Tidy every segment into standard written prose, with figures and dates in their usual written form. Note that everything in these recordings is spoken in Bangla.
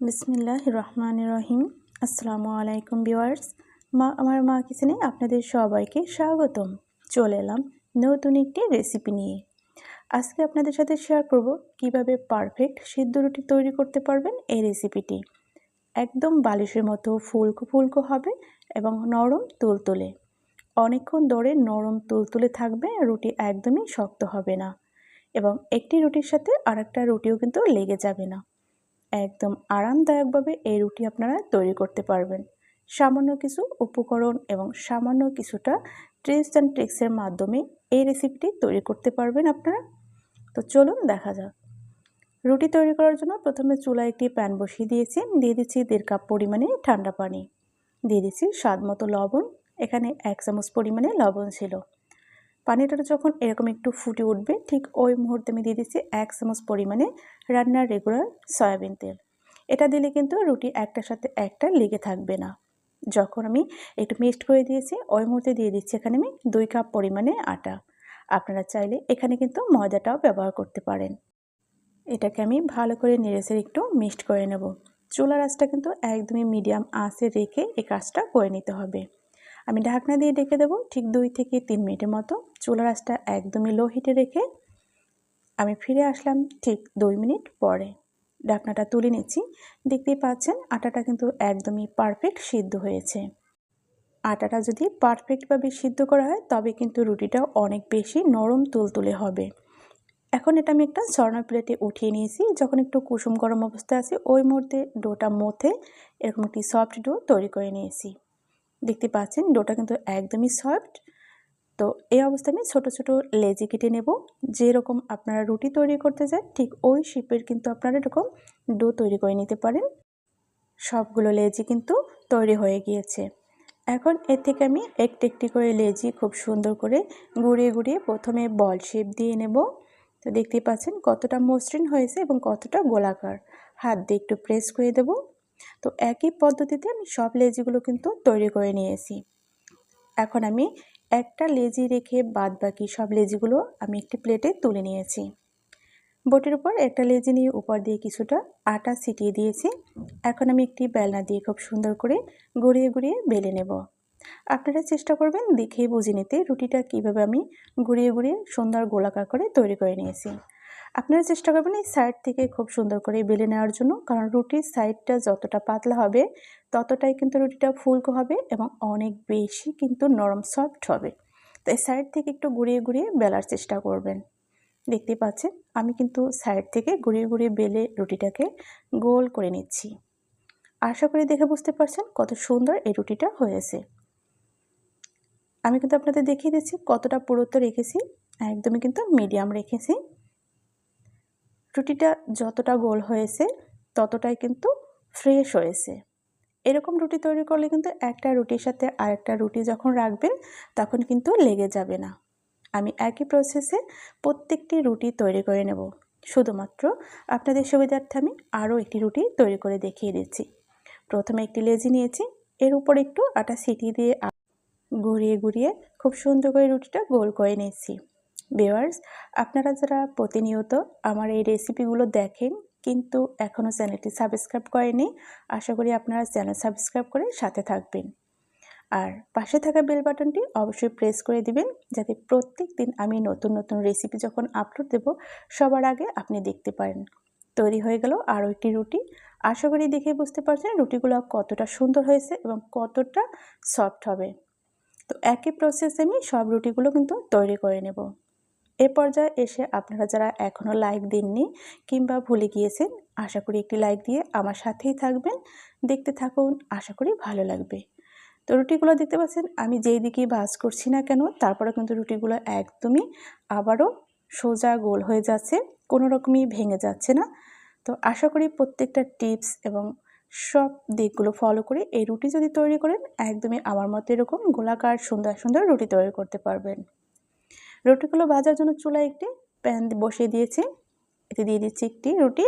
বিসমিল্লাহির রহমানির রহিম। আসসালামু আলাইকুম ভিউয়ার্স। আমার মা কিচেনে আপনাদের সবাইকে স্বাগতম। চলে এলাম নতুন একটি রেসিপি নিয়ে। আজকে আপনাদের সাথে শেয়ার করব কিভাবে পারফেক্ট সিদ্ধ রুটি তৈরি করতে পারবেন এই রেসিপিটি। একদম বালিশের মতো ফুলকো ফুলকো হবে এবং নরম তুলতুলে। অনেকক্ষণ ধরে নরম তুলতুলে থাকবে, রুটি একদমই শক্ত হবে না এবং একটি রুটির সাথে আরেকটা রুটিও কিন্তু লেগে যাবে না। একদম আরামদায়কভাবে এই রুটি আপনারা তৈরি করতে পারবেন। সামান্য কিছু উপকরণ এবং সামান্য কিছুটা ট্রিক্স অ্যান্ড ট্রিক্সের মাধ্যমে এই রেসিপিটি তৈরি করতে পারবেন আপনারা। তো চলুন দেখা যাক। রুটি তৈরি করার জন্য প্রথমে চুলায় একটি প্যান বসিয়ে দিয়েছি। দিয়ে দিচ্ছি 1.5 কাপ পরিমাণে ঠান্ডা পানি। দিয়ে দিচ্ছি স্বাদ মতো লবণ। এখানে 1 চামচ পরিমাণে লবণ ছিল। পানিটা যখন এরকম একটু ফুটে উঠবে, ঠিক ওই মুহূর্তে আমি দিয়ে দিচ্ছি 1 চামচ পরিমাণে রান্নার রেগুলার সয়াবিন তেল। এটা দিলে কিন্তু রুটি একটার সাথে একটা লেগে থাকবে না। যখন আমি একটু মিক্সড করে দিয়েছি, ওই মুহূর্তে দিয়ে দিচ্ছি এখানে আমি 2 কাপ পরিমাণে আটা। আপনারা চাইলে এখানে কিন্তু ময়দাটাও ব্যবহার করতে পারেন। এটাকে আমি ভালো করে নেড়েচেড়ে একটু মিক্সড করে নেব। চুলার আঁচটা কিন্তু একদমই মিডিয়াম আঁচে রেখে এই কাজটা করে নিতে হবে। আমি ঢাকনা দিয়ে ঢেকে দেবো ঠিক 2 থেকে 3 মিনিটের মতো। চুলার আঁচটা একদমই লো হিটে রেখে আমি ফিরে আসলাম ঠিক 2 মিনিট পরে। ঢাকনাটা তুলে নিচ্ছি। দেখতেই পাচ্ছেন আটাটা কিন্তু একদমই পারফেক্ট সিদ্ধ হয়েছে। আটাটা যদি পারফেক্টভাবে সিদ্ধ করা হয় তবে কিন্তু রুটিটা অনেক বেশি নরম তুলতুলে হবে। এখন এটা আমি একটা সর্নার প্লেটে উঠিয়ে নিয়েছি। যখন একটু কুসুম গরম অবস্থায় আছে ওই মুহূর্তে ডোটা মথে এরকম একটি সফট ডো তৈরি করে নিয়েছি। দেখতে পাচ্ছেন ডোটা কিন্তু একদমই সফট। তো এই অবস্থায় আমি ছোটো ছোটো লেচি কেটে নেব। যেরকম আপনারা রুটি তৈরি করতে চান ঠিক ওই শেপের কিন্তু আপনারা এরকম ডো তৈরি করে নিতে পারেন। সবগুলো লেচি কিন্তু তৈরি হয়ে গিয়েছে। এখন এর থেকে আমি একটি একটি করে লেচি খুব সুন্দর করে গুঁড়িয়ে গুঁড়িয়ে প্রথমে বল শেপ দিয়ে নেব। তো দেখতেই পাচ্ছেন কতটা মসৃণ হয়েছে এবং কতটা গোলাকার। হাত দিয়ে একটু প্রেস করে দেব। তো একই পদ্ধতিতে আমি সব লেচিগুলো কিন্তু তৈরি করে নিয়েছি। এখন আমি একটা লেচি রেখে বাদবাকি সব লেচিগুলো আমি একটি প্লেটে তুলে নিয়েছি। বোটের উপর একটা লেচি নিয়ে উপর দিয়ে কিছুটা আটা ছিটিয়ে দিয়েছি। এখন আমি একটি বেলনা দিয়ে খুব সুন্দর করে গড়িয়ে গড়িয়ে বেলে নেব। আপনারা চেষ্টা করবেন দেখেই বুঝে নিতে রুটিটা কীভাবে আমি গড়িয়ে গড়িয়ে সুন্দর গোলাকার করে তৈরি করে নিয়েছি। আপনারা চেষ্টা করবেন এই সাইড থেকে খুব সুন্দর করে বেলে নেওয়ার জন্য, কারণ রুটির সাইডটা যতটা পাতলা হবে ততটাই কিন্তু রুটিটা ফুলকো হবে এবং অনেক বেশি কিন্তু নরম সফট হবে। তো এই সাইড থেকে একটু ঘুরিয়ে ঘুরিয়ে বেলার চেষ্টা করবেন। দেখতে পাচ্ছেন আমি কিন্তু সাইড থেকে ঘুরিয়ে ঘুরিয়ে বেলে রুটিটাকে গোল করে নিচ্ছি। আশা করি দেখে বুঝতে পারছেন কত সুন্দর এই রুটিটা হয়েছে। আমি কিন্তু আপনাদের দেখিয়ে দিচ্ছি কতটা পুরুত্ব রেখেছি, একদমই কিন্তু মিডিয়াম রেখেছি। রুটিটা যতটা গোল হয়েছে ততটাই কিন্তু ফ্রেশ হয়েছে। এরকম রুটি তৈরি করলে কিন্তু একটা রুটির সাথে আরেকটা রুটি যখন রাখবেন তখন কিন্তু লেগে যাবে না। আমি একই প্রসেসে প্রত্যেকটি রুটি তৈরি করে নেব। শুধুমাত্র আপনাদের সুবিধার্থে আমি আরও একটি রুটি তৈরি করে দেখিয়ে দিচ্ছি। প্রথমে একটি লেচি নিয়েছি, এর উপর একটু আটা ছিটিয়ে দিয়ে ঘুরিয়ে ঘুরিয়ে খুব সুন্দর করে রুটিটা গোল করে নিয়েছি। ভিউয়ার্স, আপনারা যারা প্রতিনিয়ত আমার এই রেসিপিগুলো দেখেন কিন্তু এখনও চ্যানেলটি সাবস্ক্রাইব করেনি, আশা করি আপনারা চ্যানেল সাবস্ক্রাইব করে সাথে থাকবেন। আর পাশে থাকা বেল বাটনটি অবশ্যই প্রেস করে দিবেন, যাতে প্রত্যেক দিন আমি নতুন নতুন রেসিপি যখন আপলোড দেব সবার আগে আপনি দেখতে পারেন। তৈরি হয়ে গেল আরও একটি রুটি। আশা করি দেখে বুঝতে পারছেন রুটিগুলো কতটা সুন্দর হয়েছে এবং কতটা সফট হবে। তো একই প্রসেসে আমি সব রুটিগুলো কিন্তু তৈরি করে নেব। এ পর্যায়ে এসে আপনারা যারা এখনও লাইক দেননি কিংবা ভুলে গিয়েছেন, আশা করি একটি লাইক দিয়ে আমার সাথেই থাকবেন। দেখতে থাকুন, আশা করি ভালো লাগবে। তো রুটিগুলো দেখতে পাচ্ছেন আমি যেই দিকেই ভাঁজ করছি না কেন তারপরে কিন্তু রুটিগুলো একদমই আবারও সোজা গোল হয়ে যাচ্ছে, কোনো রকমই ভেঙে যাচ্ছে না। তো আশা করি প্রত্যেকটা টিপস এবং সব দিকগুলো ফলো করে এই রুটি যদি তৈরি করেন একদমই আমার মতো এরকম গোলাকার সুন্দর সুন্দর রুটি তৈরি করতে পারবেন। রুটিগুলো ভাজার জন্য চুলায় একটি প্যান বসিয়ে দিয়েছি। এতে দিয়ে দিচ্ছি একটি রুটি।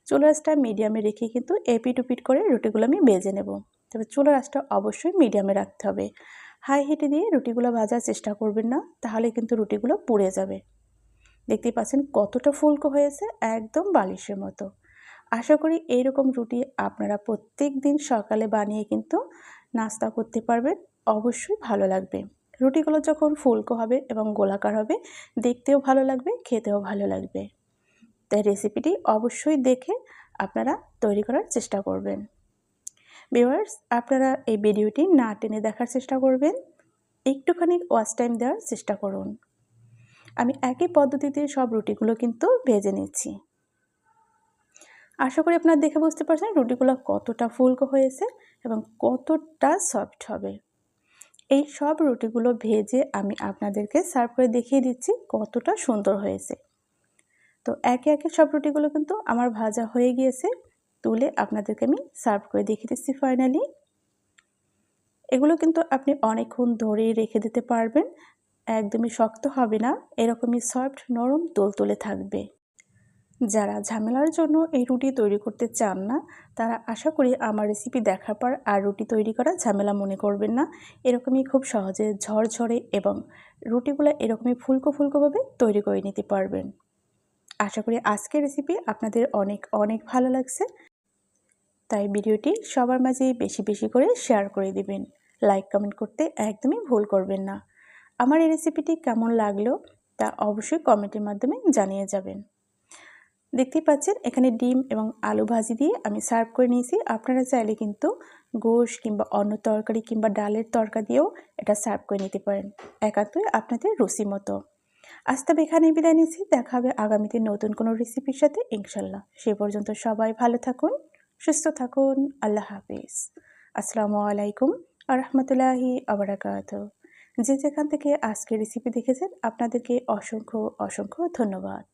চুলার আঁচটা মিডিয়ামে রেখে কিন্তু এপিট ওপিট করে রুটিগুলো আমি ভেজে নেব। তবে চুলার আঁচটা অবশ্যই মিডিয়ামে রাখতে হবে। হাই হিটে দিয়ে রুটিগুলো ভাজার চেষ্টা করবেন না, তাহলে কিন্তু রুটিগুলো পুড়ে যাবে। দেখতেই পাচ্ছেন কতটা ফুলকো হয়েছে, একদম বালিশের মতো। আশা করি এইরকম রুটি আপনারা প্রত্যেক দিন সকালে বানিয়ে কিন্তু নাস্তা করতে পারবেন। অবশ্যই ভালো লাগবে। রুটিগুলো যখন ফুলকো হবে এবং গোলাকার হবে, দেখতেও ভালো লাগবে, খেতেও ভালো লাগবে। তাই রেসিপিটি অবশ্যই দেখে আপনারা তৈরি করার চেষ্টা করবেন। ভিউয়ার্স, আপনারা এই ভিডিওটি না টেনে দেখার চেষ্টা করবেন, একটুখানি ওয়াচ টাইম দেওয়ার চেষ্টা করুন। আমি একই পদ্ধতিতে সব রুটিগুলো কিন্তু ভেজে নিচ্ছি। আশা করি আপনারা দেখে বুঝতে পারছেন রুটিগুলো কতটা ফুলকো হয়েছে এবং কতটা সফট হবে। এই সব রুটিগুলো ভেজে আমি আপনাদেরকে সার্ভ করে দেখিয়ে দিচ্ছি কতটা সুন্দর হয়েছে। তো একে একে সব রুটিগুলো কিন্তু আমার ভাজা হয়ে গিয়েছে, তুলে আপনাদেরকে আমি সার্ভ করে দেখিয়ে দিচ্ছি ফাইনালি। এগুলো কিন্তু আপনি অনেকক্ষণ ধরেই রেখে দিতে পারবেন, একদমই শক্ত হবে না, এরকমই সফট নরম তুলতুলে থাকবে। যারা ঝামেলার জন্য এই রুটি তৈরি করতে চান না, তারা আশা করি আমার রেসিপি দেখার পর আর রুটি তৈরি করা ঝামেলা মনে করবেন না। এরকমই খুব সহজে ঝরঝরে এবং রুটিগুলো এরকমই ফুলকো ফুলকোভাবে তৈরি করে নিতে পারবেন। আশা করি আজকের রেসিপি আপনাদের অনেক অনেক ভালো লাগছে। তাই ভিডিওটি সবার মাঝে বেশি বেশি করে শেয়ার করে দিবেন। লাইক কমেন্ট করতে একদমই ভুল করবেন না। আমার এই রেসিপিটি কেমন লাগলো তা অবশ্যই কমেন্টের মাধ্যমে জানিয়ে যাবেন। দেখতেই পাচ্ছেন এখানে ডিম এবং আলু ভাজি দিয়ে আমি সার্ভ করে নিয়েছি। আপনারা চাইলে কিন্তু গোশ কিংবা অন্য তরকারি কিংবা ডালের তরকা দিয়েও এটা সার্ভ করে নিতে পারেন, একান্তই আপনাদের রুচি মতো। আজ তবে এখানেই বিদায় নিচ্ছি। দেখা হবে আগামীতে নতুন কোনো রেসিপির সাথে ইনশাল্লাহ। সে পর্যন্ত সবাই ভালো থাকুন, সুস্থ থাকুন। আল্লাহ হাফিজ। আসসালামু আলাইকুম ওয়া রাহমাতুল্লাহি ওয়া বারাকাতুহু। যে যেখান থেকে আজকের রেসিপি দেখেছেন আপনাদেরকে অসংখ্য অসংখ্য ধন্যবাদ।